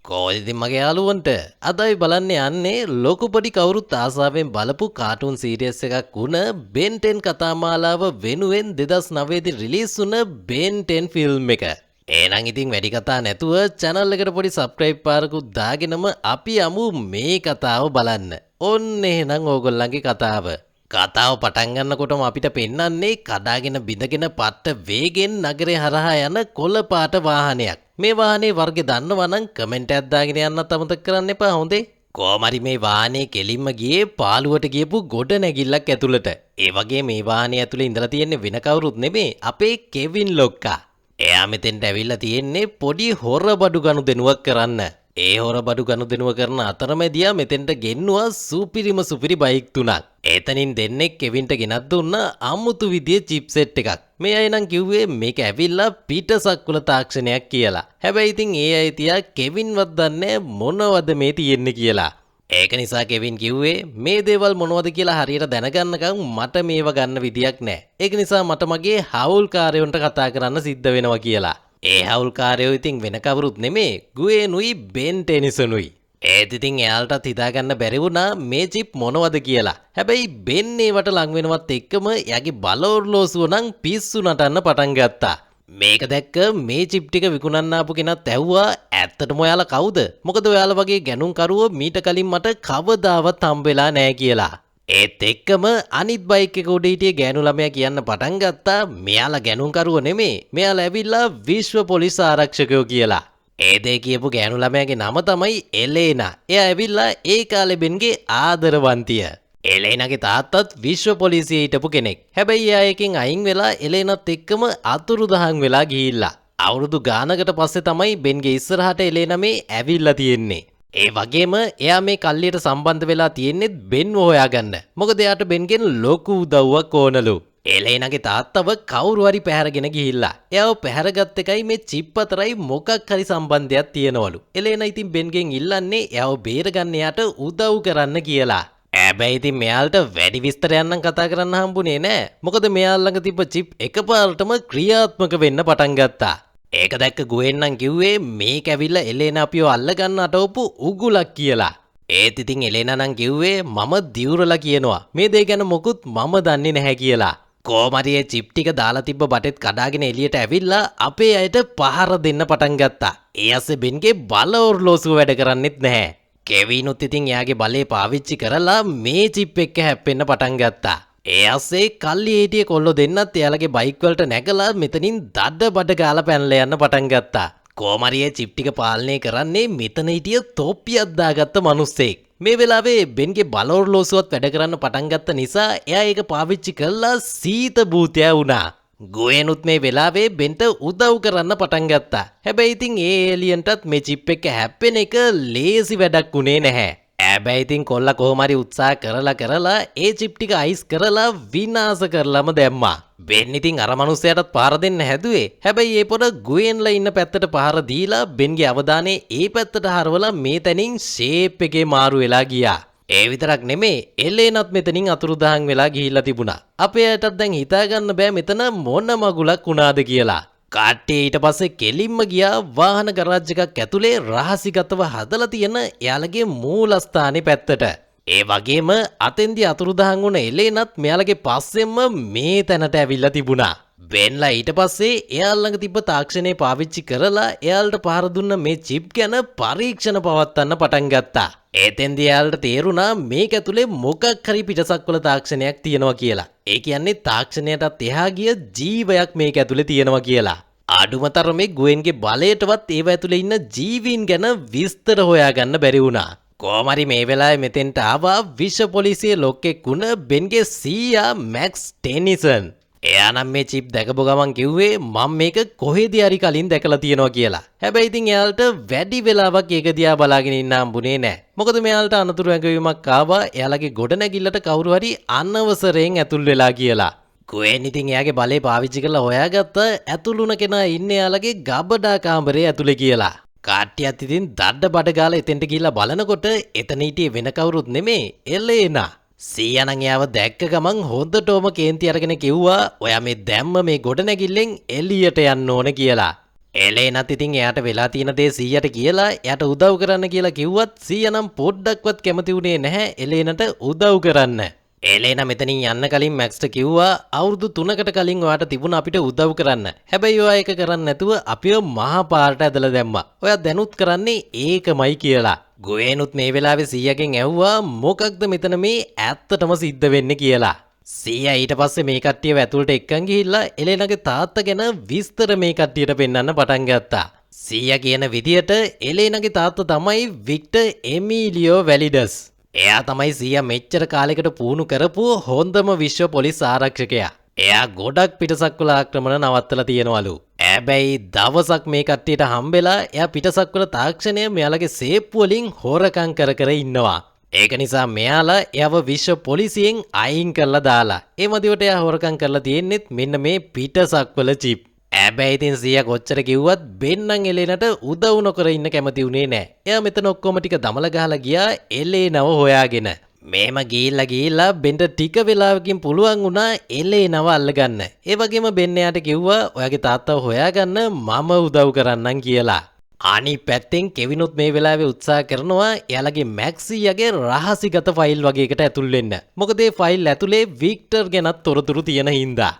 කොහොමද ඉතින් මගේ යාළුවන්ට අද අපි බලන්න යන්නේ ලොකු පොඩි කවුරුත් ආසාවෙන් බලපු කාටුන් සීරීස් එකක් වුණ Ben 10 කතාමාලාව වෙනුවෙන් 2009 දී රිලීස් වුණ Ben 10 ෆිල්ම් එක. එහෙනම් ඉතින් වැඩි කතා නැතුව channel එකට පොඩි subscribe පාරකුත් දාගෙනම අපි යමු මේ කතාව බලන්න. ඔන්න එහෙනම් ඕගොල්ලන්ගේ කතාව. කතාව පටන් ගන්නකොටම අපිට පෙන්වන්නේ කඩාගෙන බිඳගෙන පට්ට වේගෙන් නගරේ හරහා යන කොළ පාට වාහනයක්. මේ වාහනේ වර්ගය දන්නවා නම් කමෙන්ට් එකක් දාගෙන යන්නත් අමතක කරන්න එපා හොඳේ. කොහොම හරි මේ වාහනේ කෙලින්ම ගියේ පාළුවට ගියපු ගොඩ නැගිල්ලක් ඇතුළට. ඒ වගේ මේ වාහනේ ඇතුළේ ඉඳලා තියෙන්නේ වෙන කවුරුත් නෙමෙයි අපේ කෙවින් ලොක්කා. එයා මෙතෙන්ට ඇවිල්ලා තියෙන්නේ පොඩි හොරබඩු ගනුදෙනුවක් කරන්න. ඒ හොරබඩු ගනුදෙනුව කරන අතරමැදියා මෙතෙන්ට ගෙන්නුවා සුපිරි බයික් තුනක්. එතනින් දෙන්නෙක් කෙවින්ට ගෙනත් දුන්නා අමුතු විදියේ චිප්සෙට් එකක්. මේ අය නම් කිව්වේ මේක ඇවිල්ලා පිටසක්වල තාක්ෂණයක් කියලා. හැබැයි ඉතින් ඒ අය තියා කෙවින්වත් දන්නේ මොනවද මේ තියෙන්නේ කියලා. ඒක නිසා කෙවින් කිව්වේ මේ දේවල් මොනවද කියලා හරියට දැනගන්නකම් මට මේව ගන්න විදියක් නැහැ. ඒක නිසා මට මගේ හවුල්කාරයන්ට කතා කරන්න සිද්ධ වෙනවා කියලා. ඒ හවුල්කාරයෝ ඉතින් වෙන කවුරුත් නෙමේ ගුවේනුයි Ben ටෙනිසනුයි. ඒත් ඉතින් එයාලටත් හිතාගන්න බැරි වුණා මේ චිප් මොනවද කියලා. හැබැයි Ben ඒවට ලං වෙනවත් එක්කම එයාගේ බල ඔරලෝසුව නම් පිස්සු නටන්න පටන් ගත්තා. මේක දැක්ක මේ චිප් ටික විකුණන්න ආපු කෙනත් ඇහුවා ඇත්තටම ඔයාලා කවුද? මොකද ඔයාලා වගේ ගැනුම්කරුවෝ මීට කලින් මට කවදාවත් හම්බෙලා නැහැ කියලා. ඒත් එක්කම අනිත් බයික් එක උඩ හිටිය ගෑනු ළමයා කියන්න පටන් ගත්තා මෙයාලා ගැනුම්කරුවෝ නෙමේ මෙයාලා ඇවිල්ලා විශ්ව පොලිස් ආරක්ෂකයෝ කියලා. ඒ දේ කියපු ගෑනු ළමයාගේ නම තමයි එලේනා. එයා ඇවිල්ලා ඒ කාලේ බෙන්ගේ ආදරවන්තිය. එලේනාගේ තාත්තත් විශ්ව පොලිසියේ හිටපු කෙනෙක්. හැබැයි එයා එකෙන් අයින් වෙලා එලේනත් එක්කම අතුරුදහන් වෙලා ගිහිල්ලා. අවුරුදු ගානකට පස්සේ තමයි බෙන්ගේ ඉස්සරහට එලේනා මේ ඇවිල්ලා තියෙන්නේ. ඒ වගේම එයා මේ කල්ලියට සම්බන්ධ වෙලා තියෙන්නේ බෙන්ව හොයාගන්න. මොකද එයාට බෙන්ගෙන් ලොකු උදව්වක් ඕනලු. එලේනාගේ තාත්තව කවුරු හරි පැහැරගෙන ගිහිල්ලා. එයාව පැහැරගත් එකයි මේ චිප් අතරයි මොකක් හරි සම්බන්ධයක් තියෙනවලු. එලේනා ඉතින් බෙන්ගෙන් ඉල්ලන්නේ එයාව බේරගන්න එයාට උදව් කරන්න කියලා. හැබැයි ඉතින් මෙයාලට වැඩි විස්තරයක් නම් කතා කරන්න හම්බුනේ නෑ. මොකද මෙයාල ළඟ තිබ්බ චිප් එකපාරටම ක්‍රියාත්මක වෙන්න පටන් ගත්තා. ඒක දැක්ක ගුවෙන් නම් කිව්වේ මේක ඇවිල්ලා එලේනා අපිව අල්ලගන්න අටවපු උගුලක් කියලා. ඒත් ඉතින් එලේනා නම් කිව්වේ මම දිවුරලා කියනවා මේ දේ ගැන මොකුත් මම දන්නේ නැහැ කියලා. කොහොම හරි ඒ චිප් ටික දාලා තිබ්බ බටෙත් කඩාගෙන එළියට ඇවිල්ලා අපේ අයට පහර දෙන්න පටන් ගත්තා. ඒ අස්සේ බෙන්ගේ බල ඔරලෝසුව වැඩ කරන්නෙත් නැහැ. කෙවිනුත් ඉතින් එයාගේ බලය පාවිච්චි කරලා මේ චිප් එක හැප්පෙන්න පටන් ගත්තා. ඒ අස්සේ කල්ලි හිටිය කොල්ලෝ දෙන්නත් එයාලගේ බයික් වලට නැගලා මෙතනින් දඩ බඩ ගාලා පැනලා යන්න පටන් ගත්තා. කොහොම හරි ඒ චිප් ටික පාලනය කරන්නේ මෙතන හිටිය තොප්පියක් දාගත්ත මිනිස්සෙක්. මේ වෙලාවේ බෙන්ගේ බල ඔරලෝසුවත් වැඩ කරන්න පටන් ගත්ත නිසා එයා ඒක පාවිච්චි කරලා සීත භූතයා වුණා. ගුවෙනුත් මේ වෙලාවේ බෙන්ට උදව් කරන්න පටන් ගත්තා. හැබැයි ඉතින් ඒ ඒලියන්ටත් මේ චිප් එක හැප්පෙන එක ලේසි වැඩක් වුණේ නැහැ. හැබැයි ඉතින් කොල්ලා කොහොම හරි උත්සාහ කරලා ඒ චිප් ටික අයිස් කරලා විනාශ කරලම දැම්මා. බෙන් ඉතින් අර මනුස්සයාටත් පාර දෙන්න හැදුවේ. හැබැයි ඒ පොර ගුවෙන්ලා ඉන්න පැත්තට පාර දීලා බෙන්ගේ අවධානය ඒ පැත්තට හරවලා මේ තැනින් ෂේප් එකේ මාරු වෙලා ගියා. ඒ විතරක් නෙමේ එලේනත් මෙතනින් අතුරුදහන් වෙලා ගිහිල්ලා තිබුණා. අපේ අයටත් දැන් හිතාගන්න බෑ මෙතන මොන මගුලක් වුණාද කියලා. කට්ටිය ඊට පස්සේ කෙලින්ම ගියා වාහන ගරාජ් එකක් ඇතුලේ රහසිගතව හදලා තියෙන එයාලගේ මූලස්ථානේ පැත්තට. ඒ වගේම අතෙන්දී අතුරුදහන් වුණ එලේනත් මෙයාලගේ පස්සෙන්ම මේ තැනට ඇවිල්ලා තිබුණා. බෙන්ලා ඊට පස්සේ එයාල ළඟ තිබ්බ තාක්ෂණය පාවිච්චි කරලා එයාලට පහර දුන්න මේ චිප් ගැන පරීක්ෂණ පවත්වන්න පටන් ගත්තා. එතෙන්දී එයාලට තේරුණා මේක ඇතුලේ මොකක් හරි පිටසක්වල තාක්ෂණයක් තියෙනවා කියලා. ඒ කියන්නේ තාක්ෂණයටත් එහා ගිය ජීවයක් මේක ඇතුලේ තියෙනවා කියලා. අඩුම තරමේ ගුවෙන්ගේ බලයටවත් ඒව ඇතුලේ ඉන්න ජීවීන් ගැන විස්තර හොයාගන්න බැරි වුණා. කොහොම හරි මේ වෙලාවේ මෙතෙන්ට ආවා විශ්ව පොලිසියේ ලොක්ෙක් වුණ බෙන්ගේ සීයා මැක්ස් ටෙනිසන්. එයා නම් මේ චිප් දැකපු ගමන් කිව්වේ මම මේක කොහෙදී හරි කලින් දැකලා තියෙනවා කියලා. හැබැයි ඉතින් එයාලට වැඩි වෙලාවක් ඒක දිහා බලාගෙන ඉන්න හම්බුනේ නැහැ. මොකද මෙයාලට අනතුරු ඇඟවීමක් ආවා එයාලගේ ගොඩනැගිල්ලට කවුරු හරි අනවසරයෙන් ඇතුල් වෙලා කියලා. ගුවෙන් ඉතින් එයාගේ බලය පාවිච්චි කරලා හොයාගත්ත ඇතුළුන කෙනා ඉන්නේ එයාලගේ ගබඩා කාමරේ ඇතුලේ කියලා. කට්ටියත් ඉතින් දඩ බඩ ගාලා එතෙන්ට ගිහිල්ලා බලනකොට එතන හිටියේ වෙන කවුරුත් නෙමේ එලේනා. සීයා නම් එයාව දැක්ක ගමන් හොඳටම කේන්ති අරගෙන කිව්වා ඔයා මේ දැම්ම මේ ගොඩනැගිල්ලෙන් එළියට යන්න ඕන කියලා. එලේනත් ඉතින් එයාට වෙලා තියෙන දේ 100ට කියලා එයාට උදව් කරන්න කියලා කිව්වත් 100 නම් පොඩ්ඩක්වත් කැමති වුණේ නැහැ එලේනට උදව් කරන්න. එලේන මෙතනින් යන්න කලින් මැක්ස්ට කිව්වා අවුරුදු 3කට කලින් ඔයාට තිබුණ අපිට උදව් කරන්න. හැබැයි ඔයා ඒක කරන්නේ නැතුව අපිව මහා පාරට ඇදලා දැම්මා. ඔයා දැනුත් කරන්නේ ඒකමයි කියලා. ගොයනුත් මේ වෙලාවේ 100කින් ඇහුවා මොකක්ද මෙතන මේ ඇත්තටම සිද්ධ වෙන්නේ කියලා. 100 ඊට පස්සේ මේ කට්ටියව ඇතුළට එක්කන් ගිහිල්ලා එලේනගේ තාත්තා ගැන විස්තර මේ කට්ටියට පෙන්වන්න පටන් ගත්තා. 100 කියන විදියට එලේනගේ තාත්තා තමයි වික්ටර් එමීලියෝ වැලිඩස්. එයා තමයි 100 මෙච්චර කාලයකට පුහුණු කරපු හොඳම විශ්ව පොලිස් ආරක්ෂකයා. එයා ගොඩක් පිටසක්වල ආක්‍රමණ නවත්තලා තියෙනවලු. හැබැයි දවසක් මේ කට්ටියට හම්බෙලා එයා පිටසක්වල තාක්ෂණය මෙයාලගේ සේප්පු වලින් හොරකම් කර ඉන්නවා. ඒක නිසා මෙයාලා එයාව විශ්ව පොලිසියෙන් අයින් කරලා දාලා. ඒ මදිවට එයා හොරකම් කරලා තියෙන්නෙත් මෙන්න මේ පිටසක්වල චිප්. හැබැයි ඉතින් 100 කොච්චර කිව්වත් බෙන්නම් එලේනට උදව් නොකර ඉන්න කැමති උනේ නැහැ. එයා මෙතන ඔක්කොම ටික දමල ගහලා ගියා එලේනව හොයාගෙන. මේම ගිහිල්ලා බෙන්ට ටික වෙලාවකින් පුළුවන් වුණා එලේනව අල්ලගන්න. ඒ වගේම බෙන් එයාට කිව්වා ඔයාගේ තාත්තව හොයාගන්න මම උදව් කරන්නම් කියලා. අනිත් පැත්තෙන් කෙවිනුත් මේ වෙලාවේ උත්සාහ කරනවා එයාලගේ මැක්සියාගේ රහසිගත ෆයිල් වගේකට ඇතුල් වෙන්න. මොකද මේ ෆයිල් ඇතුලේ වික්ටර් ගැනත් තොරතුරු තියෙන හින්දා.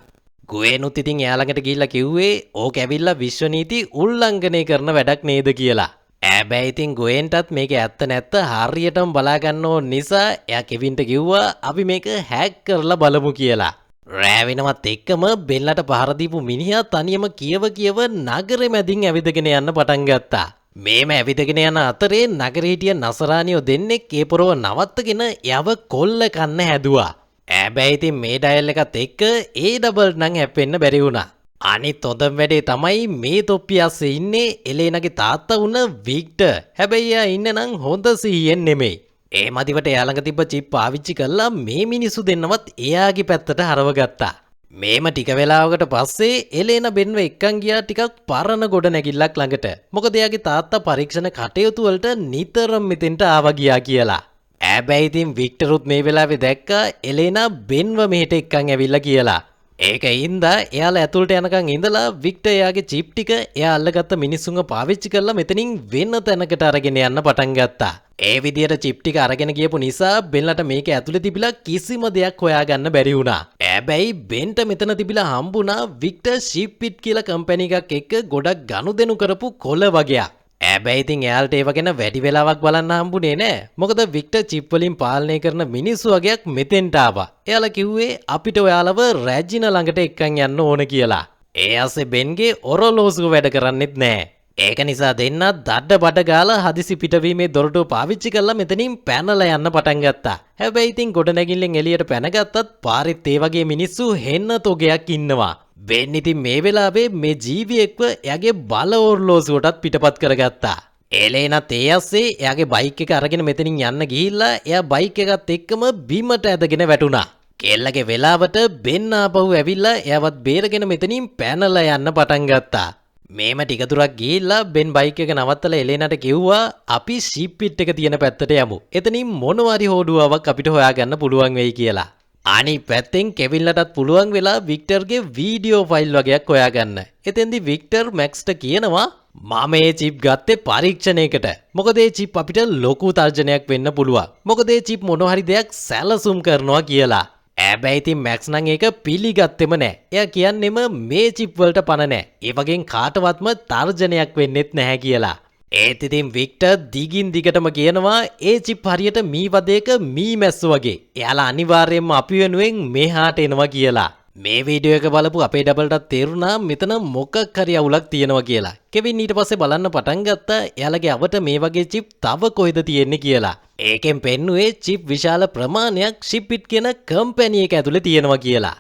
ගුවෙනුත් ඉතින් එයාලකට ගිහිල්ලා කිව්වේ ඕක ඇවිල්ලා විශ්ව නීති උල්ලංඝනය කරන වැඩක් නේද කියලා. හැබැයි ඉතින් ගුවෙන්ටත් මේක ඇත්ත නැත්ත හරියටම බලා ගන්න ඕන නිසා එයා කෙවින්ට කිව්වා අපි මේක හැක් කරලා බලමු කියලා. රෑ වෙනවත් එක්කම බෙල්ලට පහර දීපු මිනිහා තනියම කියව නගරෙ මැදින් ඇවිදගෙන යන්න පටන් ගත්තා. මේම ඇවිදගෙන යන අතරේ නගරේ හිටිය නසරානියෝ දෙන්නෙක් ඒ පොරව නවත්තගෙන යව කොල්ල කන්න හැදුවා. හැබැයි ඉතින් මේ ඩයල් එකත් එක්ක ඒ ඩබල් නම් හැප්පෙන්න බැරි වුණා. අනිත් හොඳම වැඩේ තමයි මේ තොප්පිය අස්සේ ඉන්නේ එලේනගේ තාත්තා වුණ වික්ටර්. හැබැයි එයා ඉන්නේ නම් හොඳ සිහියෙන් නෙමෙයි. ඒ මදිවට එයා ළඟ තිබ්බ චිප් පාවිච්චි කරලා මේ මිනිස්සු දෙන්නවත් එයාගේ පැත්තට හරව ගත්තා. මේම ටික වෙලාවකට පස්සේ එලේන බෙන්ව එක්කන් ගියා ටිකක් පරණ ගොඩ නැගිල්ලක් ළඟට. මොකද එයාගේ තාත්තා පරීක්ෂණ කටයුතු වලට නිතරම මෙතෙන්ට ආවා ගියා කියලා. හැබැයි ඉතින් වික්ටරුත් මේ වෙලාවේ දැක්කා එලේනා බෙන්ව මෙහෙට එක්කන් ඇවිල්ලා කියලා. ඒක හින්දා එයාලා ඇතුළට යනකන් ඉඳලා වික්ටර් එයාගේ චිප් ටික එයා අල්ලගත්ත මිනිස්සුන්ව පාවිච්චි කරලා මෙතනින් වෙන තැනකට අරගෙන යන්න පටන් ගත්තා. ඒ විදියට චිප් ටික අරගෙන ගියපු නිසා බෙන්ලට මේක ඇතුලේ තිබිලා කිසිම දෙයක් හොයාගන්න බැරි වුණා. හැබැයි බෙන්ට මෙතන තිබිලා හම්බුණා වික්ටර් ෂිප්පිට් කියලා කම්පැනි එකක් එක්ක ගොඩක් ගනුදෙනු කරපු කොළ වගයක්. හැබැයි ඉතින් එයාලට ඒව ගැන වැඩි වෙලාවක් බලන්න හම්බුනේ නෑ. මොකද වික්ටර් චිප් වලින් පාලනය කරන මිනිස්සු වගේක් මෙතෙන්ට ආවා. එයාලා කිව්වේ අපිට ඔයාලව රැජින ළඟට එක්කන් යන්න ඕන කියලා. ඒ ආසේ බෙන්ගේ ඔරලෝසුව වැඩ කරන්නෙත් නෑ. ඒක නිසා දෙන්නා දඩ බඩ ගාලා හදිසි පිටවීමේ දොරටුව පාවිච්චි කරලා මෙතනින් පැනලා යන්න පටන් ගත්තා. හැබැයි ඉතින් ගොඩනැගිල්ලෙන් එළියට පැනගත්තත් පාරෙත් ඒ වගේ මිනිස්සු හෙන්න තොගයක් ඉන්නවා. බෙන් ඉතින් මේ වෙලාවේ මේ ජීවියෙක්ව එයාගේ බල ඔරලෝසුවටත් පිටපත් කරගත්තා. එලේනත් ඒ අස්සේ එයාගේ බයික් එක අරගෙන මෙතනින් යන්න ගිහිල්ලා එයා බයික් එකත් එක්කම බිමට ඇදගෙන වැටුණා. කෙල්ලගේ වෙලාවට බෙන් ආපහු ඇවිල්ලා එයාවත් බේරගෙන මෙතනින් පැනලා යන්න පටන් ගත්තා. මේම ටික දුරක් ගිහිල්ලා බෙන් බයික් එක නවත්තලා එලේනට කිව්වා අපි ෂිප්පිට් එක තියෙන පැත්තට යමු. එතනින් මොනවාරි හොඩුවාවක් අපිට හොයාගන්න පුළුවන් වෙයි කියලා. අනිත් පැත්තෙන් කෙවින්ලටත් පුළුවන් වෙලා වික්ටර්ගේ වීඩියෝ ෆයිල් වගේක් හොයාගන්න. එතෙන්දි වික්ටර් මැක්ස්ට කියනවා මම මේ චිප් ගත්තේ පරීක්ෂණයකට. මොකද මේ චිප් අපිට ලොකු තර්ජනයක් වෙන්න පුළුවන්. මොකද මේ චිප් මොන හරි දෙයක් සැලසුම් කරනවා කියලා. හැබැයි ඉතින් මැක්ස් නම් ඒක පිළිගත්තෙම නෑ. එයා කියන්නෙම මේ චිප් වලට පණ නෑ. ඒ වගේන් කාටවත්ම තර්ජනයක් වෙන්නෙත් නැහැ කියලා. ඒත් ඉතින් වික්ටර් දිගින් දිගටම කියනවා ඒ චිප් හරියට මී වදයක මී මැස්සෝ වගේ. එයාලා අනිවාර්යයෙන්ම අපි වෙනුවෙන් මෙහාට එනවා කියලා. මේ වීඩියෝ එක බලපු අපේ ඩබල්ටත් තේරුණා මෙතන මොකක් හරි අවුලක් තියෙනවා කියලා. කෙවින් ඊට පස්සේ බලන්න පටන් ගත්තා එයාලගේ අවට මේ වගේ චිප් තව කොයිද තියෙන්නේ කියලා. ඒකෙන් පෙන්නුවේ චිප් විශාල ප්‍රමාණයක් ෂිප්පිට් කියන කම්පැනි එක ඇතුලේ තියෙනවා කියලා.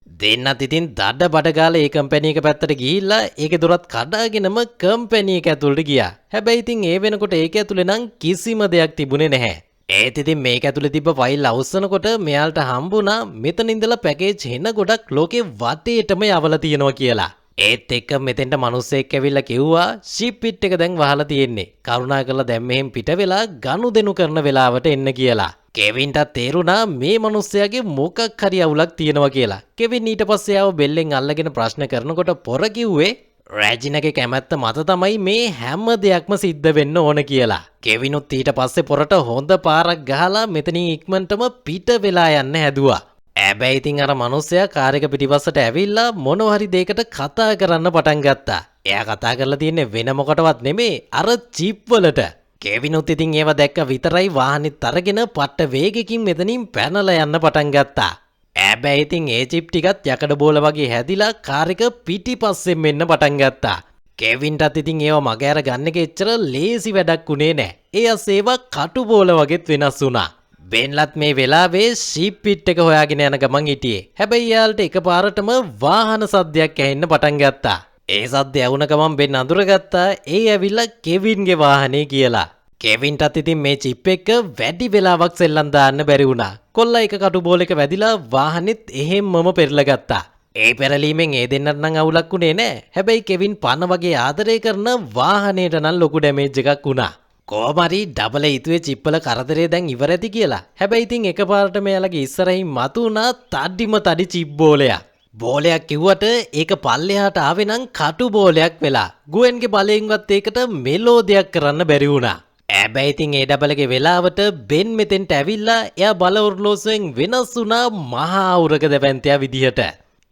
දෙන්නත් ඉතින් දඩ බඩ ගාලා ඒ කම්පැනි එක පැත්තට ගිහිල්ලා ඒකේ දොරත් කඩාගෙනම කම්පැනි එක ඇතුළට ගියා. හැබැයි ඉතින් ඒ වෙනකොට ඒක ඇතුලේ නම් කිසිම දෙයක් තිබුණේ නැහැ. ඒත් ඉතින් මේක ඇතුලේ තිබ්බ ෆයිල් අවසනකොට මෙයාලට හම්බුණා මෙතන ඉඳලා පැකේජ් හෙන ගොඩක් ලෝකේ වටේටම යවලා තියෙනවා කියලා. ඒත් එක්ක මෙතෙන්ට මිනිස්සෙක් ඇවිල්ලා කිව්වා ෂිප්පිට් එක දැන් වහලා තියෙන්නේ. කරුණාකරලා දැන් මෙහෙන් පිට වෙලා ගනුදෙනු කරන වෙලාවට එන්න කියලා. කෙවින්ට තේරුණා මේ මිනිස්සයාගේ මොකක් හරි අවුලක් තියෙනවා කියලා. කෙවින් ඊට පස්සේ ආව බෙල්ලෙන් අල්ලගෙන ප්‍රශ්න කරනකොට පොර කිව්වේ රැජිනගේ කැමැත්ත මත තමයි මේ හැම දෙයක්ම සිද්ධ වෙන්න ඕන කියලා. කෙවිනුත් ඊට පස්සේ පොරට හොඳ පාරක් ගහලා මෙතනින් ඉක්මනටම පිට වෙලා යන්න හැදුවා. හැබැයි ඉතින් අර මිනිස්සයා කාර් එක පිටිපස්සට ඇවිල්ලා මොනවා හරි දෙයකට කතා කරන්න පටන් ගත්තා. එයා කතා කරලා තියන්නේ වෙන මොකටවත් නෙමෙයි අර චිප් වලට. කෙවිනුත් ඉතින් ඒව දැක්ක විතරයි වාහනේත් අරගෙන පට්ට වේගකින් මෙතනින් පැනලා යන්න පටන් ගත්තා. හැබැයි ඉතින් ඒ චිප් ටිකත් යකඩ බෝල වගේ හැදිලා කාර් එක පිටිපස්සෙන් මෙන්න පටන් ගත්තා. කෙවින්ටත් ඉතින් ඒව මග අර ගන්න එක එච්චර ලේසි වැඩක් උනේ නැහැ. ඒ අසේවා කටු බෝල වගේත් වෙනස් වුණා. බෙන්ලත් මේ වෙලාවේ ෂීප් පිට් එක හොයාගෙන යන ගමන් හිටියේ. හැබැයි එයාලට එකපාරටම වාහන සද්දයක් ඇහෙන්න පටන් ගත්තා. ඒ සද්ද ඇහුණ ගමන් බෙන් අඳුරගත්තා ඒ ඇවිල්ලා කෙවින්ගේ වාහනේ කියලා. කෙවින්ටත් ඉතින් මේ චිප් එක වැඩි වෙලාවක් සෙල්ලම් දාන්න බැරි වුණා. කොල්ලා එක කටු බෝලයක වැදිලා වාහනේත් එහෙම්මම පෙරලා ගත්තා. ඒ පෙරලීමෙන් ඒ දෙන්නට නම් අවුලක් උනේ නැහැ. හැබැයි කෙවින් පන වගේ ආදරය කරන වාහනේට නම් ලොකු ඩැමේජ් එකක් වුණා. කොහොමරි ඩබල් හිතුවේ චිප් වල කරදරේ දැන් ඉවර ඇති කියලා. හැබැයි ඉතින් එකපාරට මෙයාලගේ ඉස්සරහින් මතුණා තඩිම තඩි චිප් බෝලයක්. බෝලයක් කිව්වට ඒක පල්ලෙහාට ආවේ නම් කටු බෝලයක් වෙලා. ගුවෙන්ගේ බලයෙන්වත් ඒකට මෙලෝදියක් කරන්න බැරි වුණා. හැබැයි ඉතින් ඒ ඩබලගේ වෙලාවට බෙන් මෙතෙන්ට ඇවිල්ලා එයා බල ඔර්ලෝසුවෙන් වෙනස් වුණා මහා උරග දැවැන්තයා විදිහට.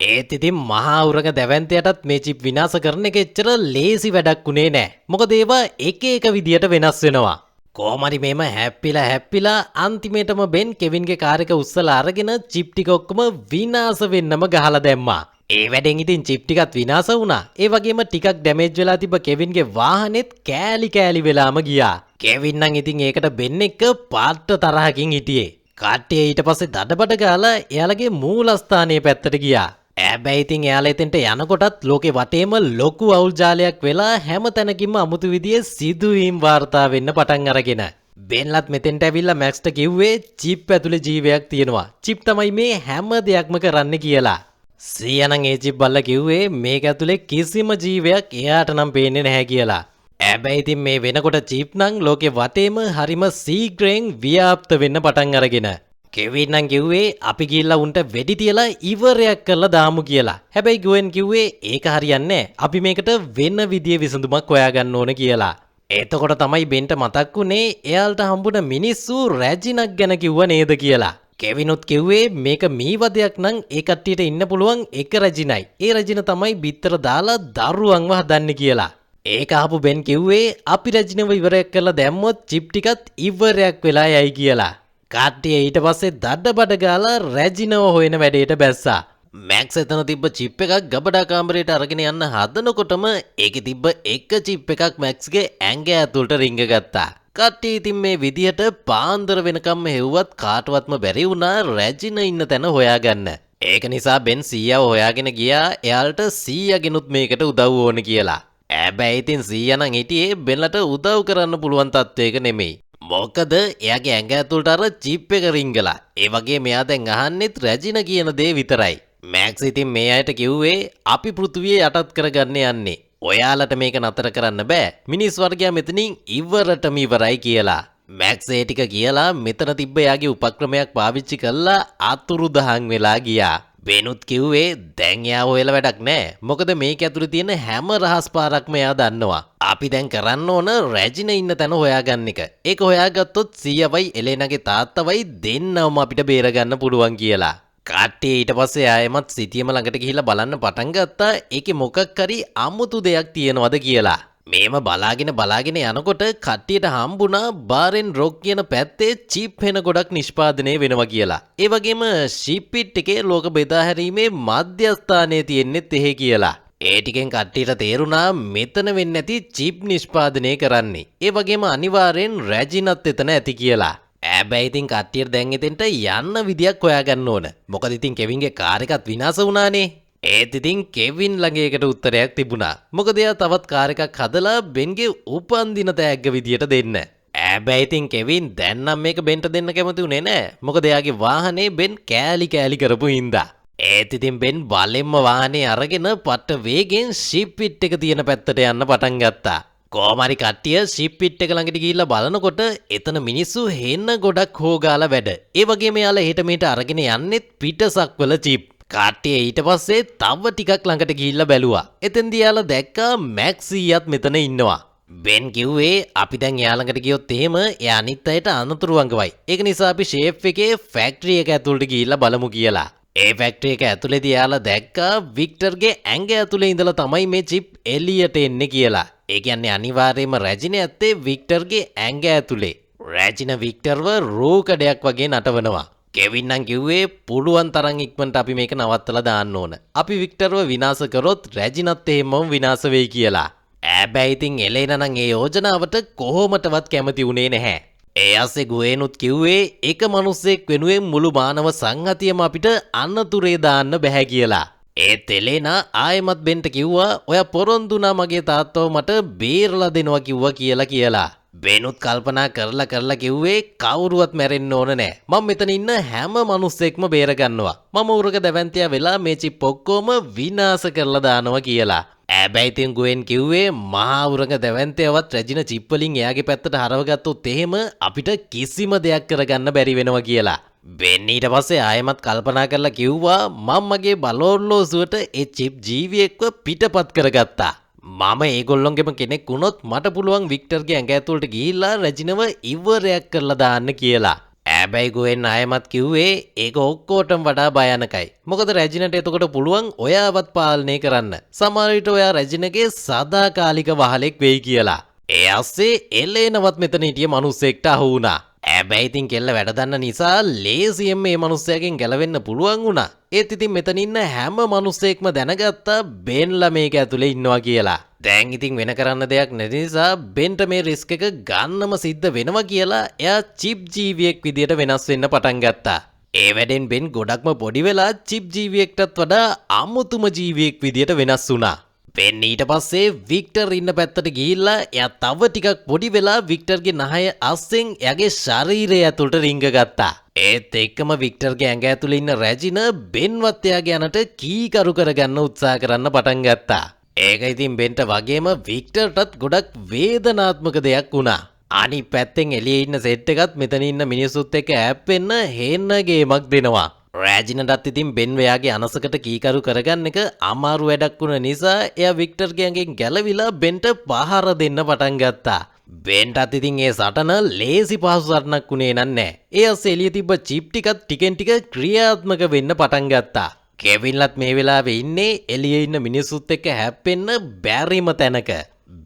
ඒත් ඉතින් මහා උරග දැවැන්තයාටත් මේ චිප් විනාශ කරන එක එච්චර ලේසි වැඩක් උනේ නැහැ. මොකද ඒවා එක එක විදිහට වෙනස් වෙනවා. කොහොමරි මේම හැප්පිලා අන්තිමේටම බෙන් කෙවින්ගේ කාර් එක උස්සලා අරගෙන චිප් ටික ඔක්කොම විනාශ වෙන්නම ගහලා දැම්මා. ඒ වැඩෙන් ඉතින් චිප් ටිකත් විනාශ වුණා. ඒ වගේම ටිකක් ඩැමේජ් වෙලා තිබ්බ කෙවින්ගේ වාහනේත් කෑලි වෙලාම ගියා. කෙවින් නම් ඉතින් ඒකට බෙන් එක පාට තරහකින් හිටියේ. කට්ටිය ඊට පස්සේ දඩබඩ ගාලා එයාලගේ මූලස්ථානයේ පැත්තට ගියා. හැබැයි ඉතින් එයාලා එතෙන්ට යනකොටත් ලෝකේ වටේම ලොකු අවුල් ජාලයක් වෙලා හැම තැනකින්ම අමුතු විදිහේ සිදුවීම් වාර්තා වෙන්න පටන් අරගෙන. බෙන්ලත් මෙතෙන්ට ඇවිල්ලා මැක්ස්ට කිව්වේ චිප් ඇතුලේ ජීවයක් තියෙනවා. චිප් තමයි මේ හැම දෙයක්ම කරන්න කියලා. සීයානම් ඒ චිප් බල්ලා කිව්වේ මේක ඇතුලේ කිසිම ජීවයක් එයාට නම් පේන්නේ නැහැ කියලා. හැබැයි ඉතින් මේ වෙනකොට චිප් නම් ලෝකේ වටේම හරිම සීග්‍රයෙන් ව්‍යාප්ත වෙන්න පටන් අරගෙන. කෙවින් නම් කිව්වේ අපි ගිහිල්ලා උන්ට වෙඩි තියලා ඉවරයක් කරලා දාමු කියලා. හැබැයි ගුවෙන් කිව්වේ ඒක හරියන්නේ නැහැ. අපි මේකට වෙන විදිහේ විසඳුමක් හොයාගන්න ඕන කියලා. එතකොට තමයි බෙන්ට මතක් වුනේ එයාලට හම්බුන මිනිස්සු රැජිනක් ගැන කිව්ව නේද කියලා. කෙවිනුත් කිව්වේ මේක මීවදයක් නම් ඒ කට්ටියට ඉන්න පුළුවන් එක රැජිනයි. ඒ රැජින තමයි බිත්තර දාලා දරුවන්ව හදන්නේ කියලා. ඒක අහපු බෙන් කිව්වේ අපි රැජිනව ඉවරයක් කරලා දැම්මොත් චිප් ටිකත් ඉවරයක් වෙලා යයි කියලා. කට්ටිය ඊට පස්සේ දඩබඩ ගාලා රැජිනව හොයන වැඩේට බැස්සා. මැක්ස් එතන තිබ්බ චිප් එකක් ගබඩා කාමරයට අරගෙන යන්න හදනකොටම ඒකේ තිබ්බ එක චිප් එකක් මැක්ස්ගේ ඇඟ ඇතුළට රිංග ගත්තා. කට්ටිය ඉතින් මේ විදිහට පාන්දර වෙනකම්ම හෙව්වත් කාටවත්ම බැරි වුණා රැජින ඉන්න තැන හොයාගන්න. ඒක නිසා බෙන් සීයාව හොයාගෙන ගියා එයාලට සීයාගෙනුත් මේකට උදව් ඕන කියලා. හැබැයි ඉතින් සීයා නම් හිටියේ බෙන්ලට උදව් කරන්න පුළුවන් තත්වයක නෙමෙයි. මොකද එයාගේ ඇඟ ඇතුළට අර චිප් එක රිංගලා. ඒ වගේ මෙයා දැන් අහන්නෙත් රැජින කියන දේ විතරයි. මැක්ස් ඉතින් මේ අයට කිව්වේ අපි පෘථිවිය යටත් කරගන්න යන්නේ. ඔයාලට මේක නතර කරන්න බෑ. මිනිස් වර්ගයා මෙතනින් ඉවරටම ඉවරයි කියලා. මැක්ස් ඒ ටික කියලා මෙතන තිබ්බ එයාගේ උපක්‍රමයක් පාවිච්චි කළා අතුරුදහන් වෙලා ගියා. බෙනුත් කිව්වේ දැන් එයා හොයලා වැඩක් නැහැ. මොකද මේක ඇතුලේ තියෙන හැම රහස් පාරක්ම එයා දන්නවා. අපි දැන් කරන්න ඕන රැජින ඉන්න තැන හොයාගන්න එක. ඒක හොයාගත්තොත් සීයාවයි එලෙනාගේ තාත්තවයි දෙන්නවම අපිට බේරගන්න පුළුවන් කියලා. කට්ටිය ඊට පස්සේ ආයෙමත් සිටියම ළඟට ගිහිල්ලා බලන්න පටන් ගත්තා. ඒකේ මොකක් හරි අමුතු දෙයක් තියෙනවද කියලා. මේම බලාගෙන යනකොට කට්ටියට හම්බුණා බාරෙන් රොක් කියන පැත්තේ චිප් වෙන ගොඩක් නිෂ්පාදනය වෙනවා කියලා. ඒ වගේම ෂිප් පිට් එකේ ලෝක බෙදා හැරීමේ මධ්‍යස්ථානයේ තියෙන්නෙත් එහෙ කියලා. ඒ ටිකෙන් කට්ටියට තේරුණා මෙතන වෙන්නේ නැති චිප් නිෂ්පාදනය කරන්නේ. ඒ වගේම අනිවාර්යෙන් රැජිනත් එතන ඇති කියලා. හැබැයි ඉතින් කට්ටියට දැන් එතෙන්ට යන්න විදියක් හොයාගන්න ඕන. මොකද ඉතින් කෙවින්ගේ කාර් එකත් විනාශ වුණානේ. ඒත් ඉතින් කෙවින් ළඟ ඒකට උත්තරයක් තිබුණා. මොකද එයා තවත් කාර් එකක් හදලා බෙන්ගේ උපන්දින තෑග්ග විදියට දෙන්න. හැබැයි ඉතින් කෙවින් දැන් නම් මේක බෙන්ට දෙන්න කැමති උනේ නැහැ. මොකද එයාගේ වාහනේ බෙන් කෑලි කරපු හින්දා. ඒත් ඉතින් බෙන් බලෙන්ම වාහනේ අරගෙන පට්ට වේගෙන් ෂිප් පිට් එක තියෙන පැත්තට යන්න පටන් ගත්තා. කොහොමරි කට්ටිය ෂිප් පිට් එක ළඟට ගිහිල්ලා බලනකොට එතන මිනිස්සු හෙන්න ගොඩක් හොගාලා වැඩ. ඒ වගේම යාලා හෙට මෙහෙට අරගෙන යන්නෙත් පිටසක්වල චිප්. කට්ටිය ඊට පස්සේ තව ටිකක් ළඟට ගිහිල්ලා බැලුවා. එතෙන්දී යාලා දැක්කා මැක්සියත් මෙතන ඉන්නවා. බෙන් කිව්වේ අපි දැන් එයා ළඟට ගියොත් එහෙම එයා අනිත් අයට අනතුරු වංගවයි. ඒක නිසා අපි ෂේෆ් එකේ ෆැක්ටරි එක ඇතුළට ගිහිල්ලා බලමු කියලා. ඒ ෆැක්ටරි එක ඇතුළේදී යාලා දැක්කා වික්ටර්ගේ ඇඟ ඇතුලේ ඉඳලා තමයි මේ චිප් එළියට එන්නේ කියලා. ඒ කියන්නේ අනිවාර්යයෙන්ම රැජින ඇත්තේ වික්ටර්ගේ ඇඟ ඇතුලේ. රැජින වික්ටර්ව රෝකඩයක් වගේ නටවනවා. කෙවින් නම් කිව්වේ පුළුවන් තරම් ඉක්මනට අපි මේක නවත්තලා දාන්න ඕන. අපි වික්ටර්ව විනාශ කරොත් රැජිනත් එහෙමම විනාශ වෙයි කියලා. හැබැයි ඉතින් එලෙනා නම් ඒ යෝජනාවට කොහොමටවත් කැමති වුණේ නැහැ. ඒ අස්සේ ගුවේනුත් කිව්වේ එක මිනිස්සෙක් වෙනුවෙන් මුළු මානව සංහතියම අපිට අන්නතුරේ දාන්න බෑ කියලා. ඒත් එලෙනා ආයෙමත් බෙන්ට කිව්වා ඔයා පොරොන්දුනා මගේ තාත්තව මට බේරලා දෙනවා කිව්වා කියලා. බෙනුත් කල්පනා කරලා කිව්වේ කවුරුවත් මැරෙන්න ඕන නෑ. මම මෙතන ඉන්න හැම මිනිස්සෙක්ම බේර ගන්නවා. මම උරක දැවැන්තියා වෙලා මේ චිප් ඔක්කොම විනාශ කරලා දානවා කියලා. හැබැයි ඉතින් ගුවෙන් කිව්වේ මහා උරක දැවැන්තයවත් රැජින චිප් වලින් එයාගේ පැත්තට හරවගත්තොත් එහෙම අපිට කිසිම දෙයක් කරගන්න බැරි වෙනවා කියලා. බෙන් ඊට පස්සේ ආයෙමත් කල්පනා කරලා කිව්වා මම මගේ බලෝර්ලෝසුවට ඒ චිප් ජීවියෙක්ව පිටපත් කරගත්තා. මම ඒගොල්ලොන්ගෙම කෙනෙක් වුණොත් මට පුළුවන් වික්ටර්ගේ ඇඟ ඇතුළට ගිහිල්ලා රැජිනව ඉවරයක් කරලා දාන්න කියලා. හැබැයි ගුවෙන් ආයෙමත් කිව්වේ ඒක ඔක්කොටම වඩා භයානකයි. මොකද රැජිනට එතකොට පුළුවන් ඔයාවත් පාලනය කරන්න. සමහර විට ඔයා රැජිනගේ සදාකාලික වහලෙක් වෙයි කියලා. ඒ අස්සේ එලේනවත් මෙතන හිටිය මිනිස්සෙක්ට අහු වුණා. හැබැයි ඉතින් කෙල්ල වැඩ දන්න නිසා ලේසියෙන් මේ මිනිස්සයාගෙන් ගැලවෙන්න පුළුවන් වුණා. ඒත් ඉතින් මෙතන ඉන්න හැම මිනිස්සෙක්ම දැනගත්තා බෙන්ලා මේක ඇතුලේ ඉන්නවා කියලා. දැන් ඉතින් වෙන කරන්න දෙයක් නැති නිසා බෙන්ට මේ රිස්ක් එක ගන්නම සිද්ධ වෙනවා කියලා එයා චිප් ජීවියෙක් විදියට වෙනස් වෙන්න පටන් ගත්තා. ඒ වැඩෙන් බෙන් ගොඩක්ම පොඩි වෙලා චිප් ජීවියෙක්ටත් වඩා අමුතුම ජීවියෙක් විදියට වෙනස් වුණා. බෙන් ඊට පස්සේ වික්ටර් ඉන්න පැත්තට ගිහිල්ලා එයා තව ටිකක් පොඩි වෙලා වික්ටර්ගේ නහය අස්සෙන් එයාගේ ශරීරය ඇතුළට රිංග ගත්තා. ඒත් එක්කම වික්ටර්ගේ ඇඟ ඇතුළේ ඉන්න රැජින බෙන්වත් එයාගේ අනට කීකරු කරගන්න උත්සාහ කරන්න පටන් ගත්තා. ඒක ඉතින් බෙන්ට වගේම වික්ටර්ටත් ගොඩක් වේදනාත්මක දෙයක් වුණා. අනිත් පැත්තෙන් එළියේ ඉන්න සෙට් එකත් මෙතන ඉන්න මිනිස්සුත් එක්ක හැප්පෙන්න හේන්න ගේමක් දෙනවා. රැජිනටත් ඉතින් බෙන් වයාගේ අනසකට කීකරු කරගන්න එක අමාරු වැඩක් වුණ නිසා එයා වික්ටර්ගේ ඇඟෙන් ගැලවිලා බෙන්ට පහර දෙන්න පටන් ගත්තා. බෙන්ටත් ඉතින් ඒ සටන ලේසි පහසු සටනක් වුණේ නෑ. ඒ අස්සේ එළිය තිබ්බ චිප් ටිකත් ටිකෙන් ටික ක්‍රියාත්මක වෙන්න පටන් ගත්තා. කෙවින්ලත් මේ වෙලාවේ ඉන්නේ එළියේ ඉන්න මිනිස්සුත් එක්ක හැප්පෙන්න බැරිම තැනක.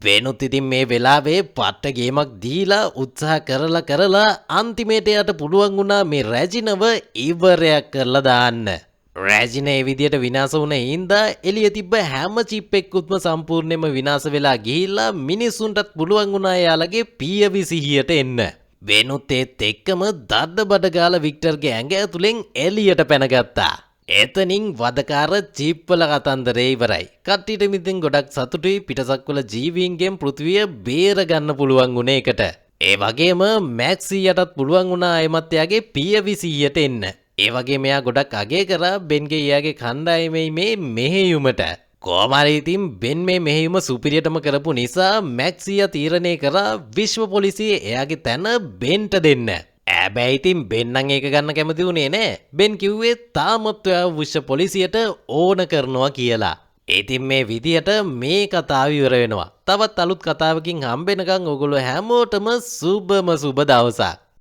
බෙනුත් ඉතින් මේ වෙලාවේ පට්ට ගේමක් දීලා උත්සාහ කරලා අන්තිමේට යට පුළුවන් වුණා මේ රැජිනව ඉවරයක් කරලා දාන්න. රැජින ඒ විදියට විනාශ වුණ හින්දා එළිය තිබ්බ හැම චිප් එකකුත්ම සම්පූර්ණයෙන්ම විනාශ වෙලා ගිහිල්ලා මිනිස්සුන්ටත් පුළුවන් වුණා එයාලගේ පියවි සිහියට එන්න. බෙනුත් ඒත් එක්කම දඩ බඩ ගාලා වික්ටර්ගේ ඇඟ ඇතුලෙන් එළියට පැනගත්තා. එතනින් වදකාර චිප්වල කතන්දරේ ඉවරයි. කට්ටියට මිතින් ගොඩක් සතුටුයි පිටසක්වල ජීවීන්ගෙන් පෘථිවිය බේර ගන්න පුළුවන් වුණ එකට. ඒ වගේම මැක්සියටත් පුළුවන් වුණා ආයෙමත් එයාගේ පියවි 100ට එන්න. ඒ වගේම එයා ගොඩක් අගය කරා බෙන්ගේ එයාගේ කණ්ඩායමේ මේ මෙහෙයුමට. කොහොම හරි ඉතින් බෙන් මේ මෙහෙයුම සුපිරියටම කරපු නිසා මැක්සියා තීරණය කරා විශ්ව පොලිසිය එයාගේ තැන බෙන්ට දෙන්න. හැබැයි ඉතින් බෙන් නම් ඒක ගන්න කැමති වුණේ නෑ. බෙන් කිව්වේ තාමත් ඔයා විශ්ව පොලිසියට ඕන කරනවා කියලා. ඉතින් මේ විදියට මේ කතාව ඉවර වෙනවා. තවත් අලුත් කතාවකින් හම්බෙනකන් ඔයගොල්ලෝ හැමෝටම සුබම සුබ දවසක්.